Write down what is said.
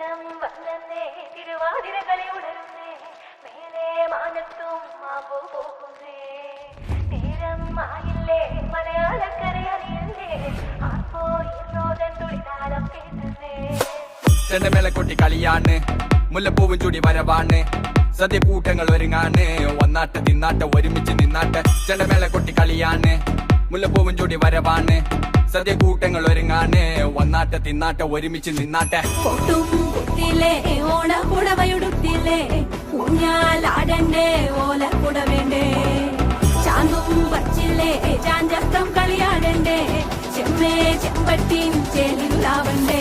നേരം വന്നേ തിരുവാതിരകളി ഉണരുന്നേ മേലെ മാനത്തും മാമ്പോ പോകുന്നേ നേരം ആയില്ലേ മലയാളക്കര അറിയല്ലേ ആപ്പോ ഈറോദൻ തുളിതാളം കേട്ടുന്നേ ചെണ്ടമേള കൊട്ടി കളിയാണ് മുല്ലപ്പൂവും ചൂടി വരവാണ് സദ്യ കൂട്ടങ്ങൾ ഒരുങ്ങാണ് ഒന്നാട്ട് തിന്നാട്ട് ഒരുമിച്ച് നിന്നാട്ട് ചെണ്ടമേള കൊട്ടി കളിയാണ് മുല്ലപ്പൂവും ചൂടി വരവാണ് സദ്യ കൂട്ടങ്ങൾ ഒരുങ്ങാണ് ഒന്നാട്ട് തിന്നാട്ട് ഒരുമിച്ച് നിന്നാട്ടെ പൊട്ടും കുത്തിലേ ഓണ കുടവയുടുത്തില്ലേ ഊഞ്ഞാലാടണ്ടേ ഓല കുടവേണ്ടേ ചാന്തും വച്ചില്ലേ ചാഞ്ചക്കം കളിയാടണ്ടേ ചെമ്മേ ചെമ്പട്ടിൻ ചേലിലാവണ്ടേ